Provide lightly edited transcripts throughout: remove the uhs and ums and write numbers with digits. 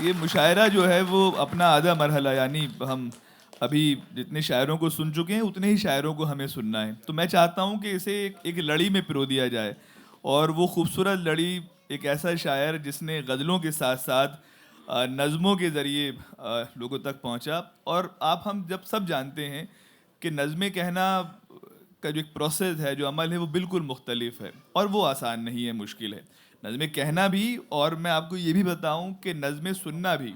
ये मुशायरा जो है वो अपना आधा मरहला, यानी हम अभी जितने शायरों को सुन चुके हैं उतने ही शायरों को हमें सुनना है। तो मैं चाहता हूँ कि इसे एक लड़ी में पिरो दिया जाए, और वो खूबसूरत लड़ी एक ऐसा शायर जिसने गज़लों के साथ साथ नज़मों के ज़रिए लोगों तक पहुँचा। और आप हम जब सब जानते हैं कि नज़में कहना का जो एक प्रोसेस है, जो अमल है, वो बिल्कुल मुख्तलिफ है और वो आसान नहीं है, मुश्किल है नज़में कहना भी। और मैं आपको ये भी बताऊं कि नज़में सुनना भी,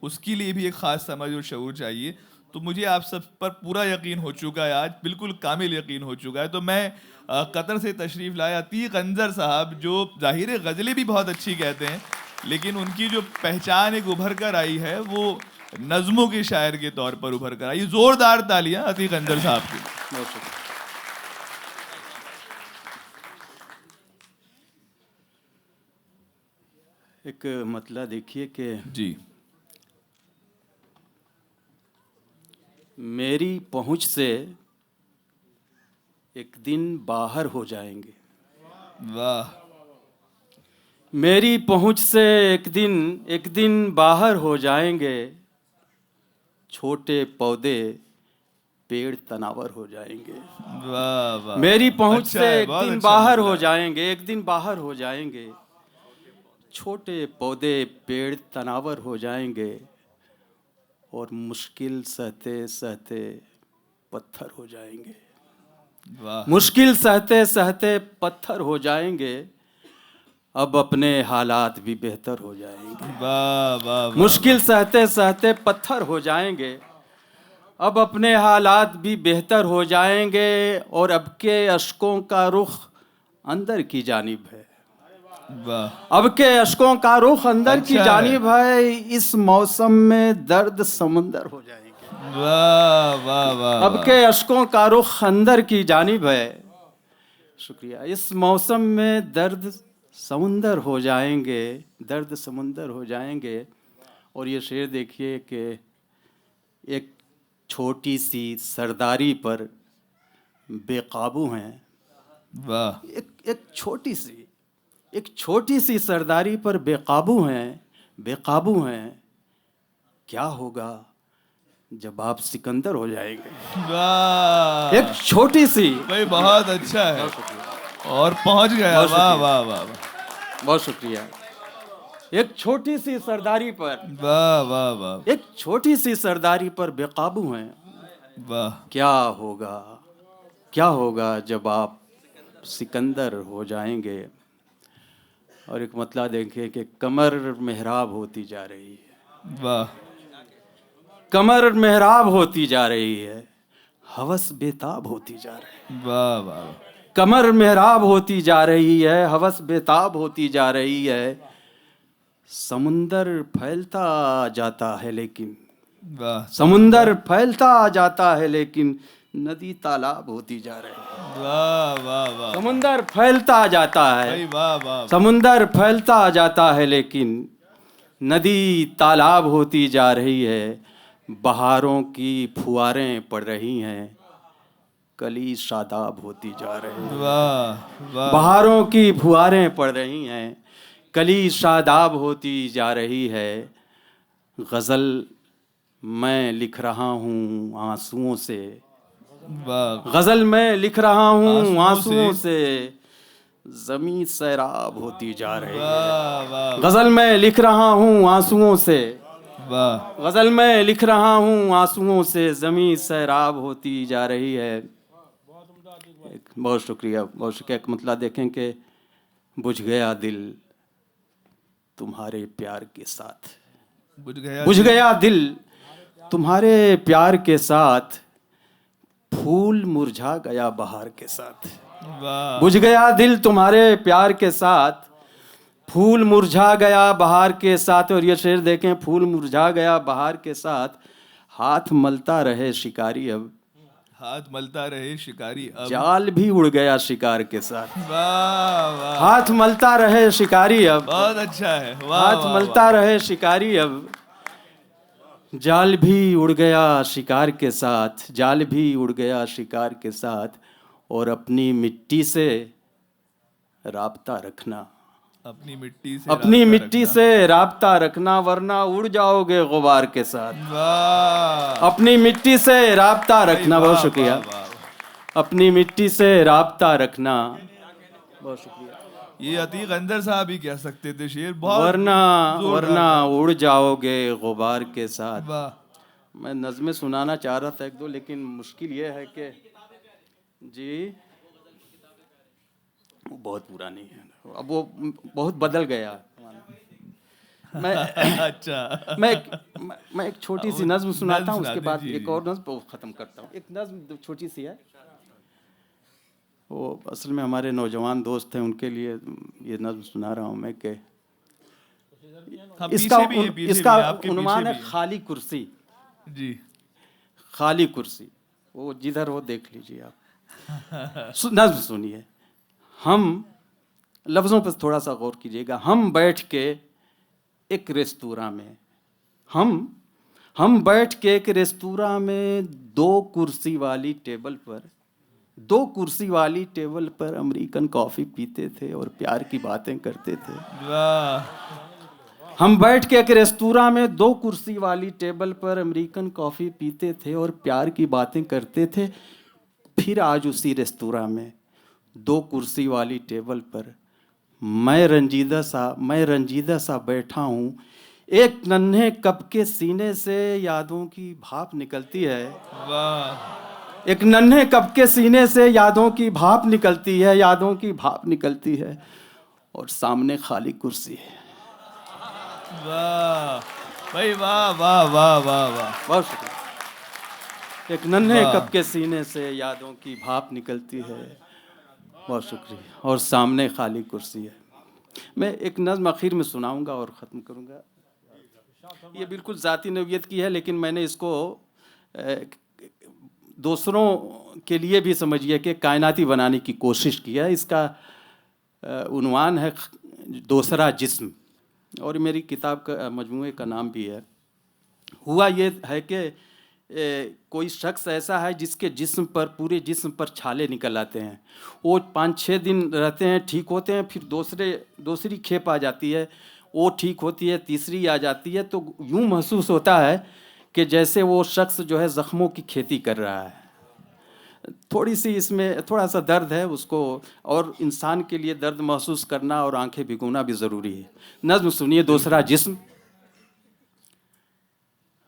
उसके लिए भी एक ख़ास समझ और शऊर चाहिए। तो मुझे आप सब पर पूरा यकीन हो चुका है, आज बिल्कुल कामिल यकीन हो चुका है। तो मैं कतर से तशरीफ़ लाया अतीक अंजर साहब, जो ज़ाहिर गज़लें भी बहुत अच्छी कहते हैं, लेकिन उनकी जो पहचान एक उभर कर आई है वो नज़मों के शायर के तौर पर उभर कर आई। ज़ोरदार तालियां अतीक अंजर साहब की। एक मतला देखिए कि जी, मेरी पहुंच से एक दिन बाहर हो जाएंगे, वाह, मेरी पहुंच से एक दिन बाहर हो जाएंगे, छोटे पौधे पेड़ तनावर हो जाएंगे। वाह, वाह, मेरी पहुंच अच्छा से है, एक बहुत दिन अच्छा बाहर मतला हो है। जाएंगे, एक दिन बाहर हो जाएंगे, छोटे पौधे पेड़ तनावर हो जाएंगे, और मुश्किल सहते सहते पत्थर हो जाएंगे। वाह, मुश्किल सहते सहते पत्थर हो जाएंगे, अब अपने हालात भी बेहतर हो जाएंगे। वाह, वाह, वाह, मुश्किल सहते सहते पत्थर हो जाएंगे, अब अपने हालात भी बेहतर हो जाएंगे, और अब के अश्कों का रुख अंदर की जानिब है, वाह, अब के अश्कों का रुख अंदर की अच्छा है, जानिब है। इस मौसम में दर्द समंदर हो जाएंगे, वाह, वाह, वाह, अब वाह, के अश्कों का रुख अंदर की जानिब है। शुक्रिया। इस मौसम में दर्द समुंदर हो जाएंगे, दर्द समुंदर हो जाएंगे। और ये शेर देखिए कि एक छोटी सी सरदारी पर बेकाबू हैं, वाह, एक छोटी सी सरदारी पर बेकाबू हैं। क्या होगा जब आप सिकंदर हो जाएंगे। वाह, एक छोटी सी, भाई बहुत अच्छा है, बहुत शुक्रिया, और पहुंच गया, बहुत वाह, शुक्रिया, वाह, वाह, वाह, बहुत शुक्रिया। एक छोटी सी सरदारी पर, वाह, वाह, वाह, एक छोटी सी सरदारी पर बेकाबू हैं। वाह, क्या होगा जब आप सिकंदर हो जाएंगे। और एक मतला देखें कि कमर मेहराब होती जा रही है, वाह, कमर मेहराब होती जा रही है, हवस बेताब होती जा रही है। वाह, वाह, कमर मेहराब होती जा रही है, हवस बेताब होती जा रही है। समुंदर फैलता जाता है लेकिन, वाह, समुंदर फैलता जाता है लेकिन नदी तालाब होती जा रही है। वाह, वाह, वाह, समुंदर फैलता जाता है, भाई वाह, वाह, समुंदर फैलता जाता है लेकिन नदी तालाब होती जा रही है। बहारों की फुहारें पड़ रही हैं, कली शादाब होती जा रही है। वाह, वाह, बहारों की फुहारें पड़ रही हैं, कली शादाब होती जा रही है। गज़ल मैं लिख रहा हूँ आंसुओं से, वाह, गज़ल मैं लिख रहा हूँ आंसुओं आंसुओं से, से, ज़मीं सैराब होती जा रही है। वाह, वाह, गज़ल मैं लिख रहा हूँ आंसुओं से, वाह, गज़ल मैं लिख रहा हूँ आंसुओं से, ज़मीं सैराब होती जा रही है। बहुत शुक्रिया, बहुत शुक्रिया। एक मतलब देखें कि बुझ गया दिल तुम्हारे प्यार के साथ, बुझ गया दिल तुम्हारे प्यार के साथ, फूल मुरझा गया बहार के साथ। वाह, बुझ गया दिल तुम्हारे प्यार के साथ, फूल मुरझा गया बहार के साथ। और ये शेर देखें, फूल मुरझा गया बहार के साथ, हाथ मलता रहे शिकारी अब, हाथ मलता रहे शिकारी अब, जाल भी उड़ गया शिकार के साथ। वाह, वाह, हाथ मलता रहे शिकारी अब, बहुत अच्छा है, वाह, हाथ वाह, मलता वाह, रहे शिकारी अब, जाल भी उड़ गया शिकार के साथ, जाल भी उड़ गया शिकार के साथ। और अपनी मिट्टी से राब्ता रखना, अपनी मिट्टी से अपनी राब्ता मिट्टी रखना। से राब्ता रखना वरना उड़ जाओगे गुबार के साथ। वाह, अपनी मिट्टी से राब्ता भाई रखना, वाह, बहुत वाह, शुक्रिया। वाह। अपनी मिट्टी से राब्ता रखना, बहुत शुक्रिया। ये अतीक अंदर साहब ही कह सकते थे शेर, बहुत वरना जोरदार वरना था। उड़ जाओगे गुबार के साथ। वाह, मैं नज़्में सुनाना चाह रहा था एक दो, लेकिन मुश्किल ये है कि जी वो बहुत पुरानी है, अब वो बहुत बदल गया। मैं अच्छा। मैं एक छोटी सी नज्म सुनाता नज्म हूँ, सुना उसके दें, बाद जी, एक जी। और नज्म ख़त्म करता हूँ। एक नज्म छोटी सी है, वो असल में हमारे नौजवान दोस्त हैं, उनके लिए ये नज्म सुना रहा हूँ मैं कि हाँ, इसका पीछे भी है, पीछे इसका भी है, आपके पीछे उन्वान है भी है। खाली कुर्सी। जी। खाली कुर्सी, वो जिधर हो देख लीजिए आप। नज्म सुनिए। हम लफ्ज़ों पर थोड़ा सा गौर कीजिएगा। हम बैठ के एक रेस्तोरां में, हम बैठ के एक रेस्तोरां में दो कुर्सी वाली टेबल पर अमेरिकन कॉफ़ी पीते थे और प्यार की बातें करते थे। वाह, हम बैठ के एक रेस्तोरां में दो कुर्सी वाली टेबल पर अमेरिकन कॉफ़ी पीते थे और प्यार की बातें करते थे। फिर आज उसी रेस्तोरां में दो कुर्सी वाली टेबल पर मैं रंजीदा सा बैठा हूँ। एक नन्हे कप के सीने से यादों की भाप निकलती है। वाह, एक नन्हे कप के सीने से यादों की भाप निकलती है और सामने खाली कुर्सी है। वाह, भाई वाह, वाह, वाह, वाह, वाह, बहुत शुक्रिया। एक नन्हे कप के सीने से यादों की भाप निकलती है, बहुत शुक्रिया, और सामने खाली कुर्सी है। मैं एक नज़्म आखिर में सुनाऊंगा और ख़त्म करूंगा। ये बिल्कुल ज़ाती नौइयत की है, लेकिन मैंने इसको दूसरों के लिए भी समझिए कि कायनाती बनाने की कोशिश की है। इसका उन्वान है दूसरा जिस्म, और मेरी किताब का मजमूए का नाम भी है। हुआ ये है कि कोई शख्स ऐसा है जिसके जिस्म पर, पूरे जिस्म पर छाले निकल आते हैं। वो 5-6 दिन रहते हैं, ठीक होते हैं, फिर दूसरी खेप आ जाती है, वो ठीक होती है, तीसरी आ जाती है। तो यूँ महसूस होता है कि जैसे वो शख्स जो है ज़ख्मों की खेती कर रहा है। थोड़ी सी इसमें थोड़ा सा दर्द है उसको, और इंसान के लिए दर्द महसूस करना और आंखें भिगोना भी ज़रूरी है। नज़्म सुनिए, दूसरा जिस्म।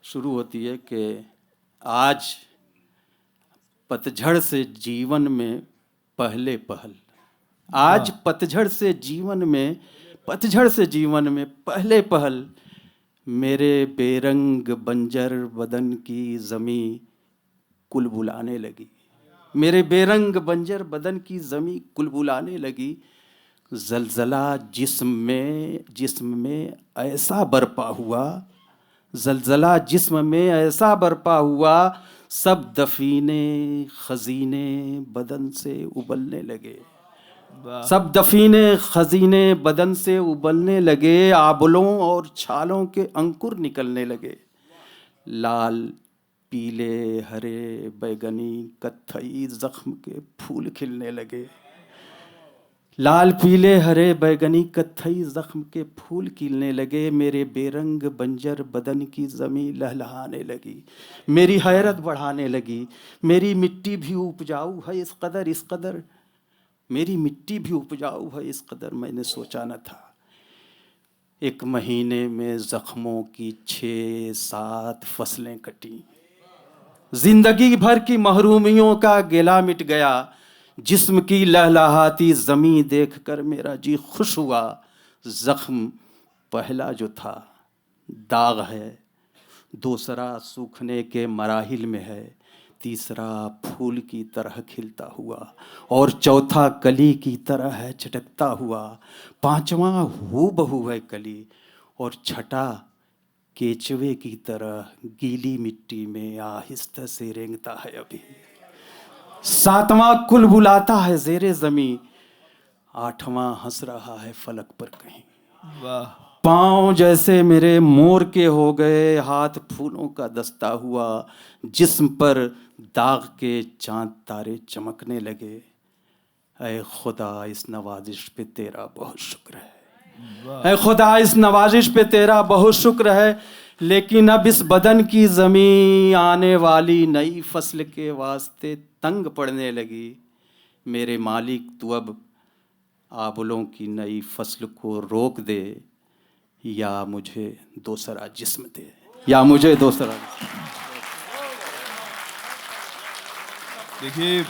शुरू होती है कि आज पतझड़ से जीवन में पहले पहल, आज पतझड़ से जीवन में पहले पहल, मेरे बेरंग बंजर बदन की ज़मी कुलबुलाने लगी। मेरे बेरंग बंजर बदन की ज़मी कुलबुलाने लगी। ज़लज़ला जिस्म में ऐसा बरपा हुआ, ज़लज़ला जिस्म में ऐसा बरपा हुआ, सब दफीने खजीने बदन से उबलने लगे। वाह, सब दफीने खजीने बदन से उबलने लगे, आबलों और छालों के अंकुर निकलने लगे। लाल पीले हरे बैगनी कत्थई जख्म के फूल खिलने लगे। लाल पीले हरे बैगनी कत्थई जख्म के फूल खिलने लगे। मेरे बेरंग बंजर बदन की ज़मी लहलहाने लगी, मेरी हैरत बढ़ाने लगी। मेरी मिट्टी भी उपजाऊ है इस कदर, मेरी मिट्टी भी उपजाऊ है इस कदर, मैंने सोचा न था। एक महीने में ज़ख्मों की 6-7 फसलें कटी। जिंदगी भर की महरूमियों का गिला मिट गया। जिस्म की लहलहाती ज़मी देखकर मेरा जी खुश हुआ। ज़ख्म पहला जो था दाग है, दूसरा सूखने के मराहिल में है, तीसरा फूल की तरह खिलता हुआ, और चौथा कली की तरह है चटकता हुआ, पांचवा हूबहू है कली, और छठा केचवे की तरह गीली मिट्टी में आहिस्ता से रेंगता है अभी। सातवां कुल बुलाता है ज़ेरे ज़मी, आठवां हंस रहा है फलक पर कहीं। वाह, पाँव जैसे मेरे मोर के हो गए, हाथ फूलों का दस्ता हुआ, जिस्म पर दाग के चांद तारे चमकने लगे। ऐ खुदा, इस नवाजिश पे तेरा बहुत शुक्र है। है खुदा, इस नवाजिश पे तेरा बहुत शुक्र है, लेकिन अब इस बदन की ज़मीं आने वाली नई फसल के वास्ते तंग पड़ने लगी। मेरे मालिक, तू अब आबुलों की नई फसल को रोक दे, या मुझे दूसरा जिस्म दे, या मुझे दूसरा। देखिए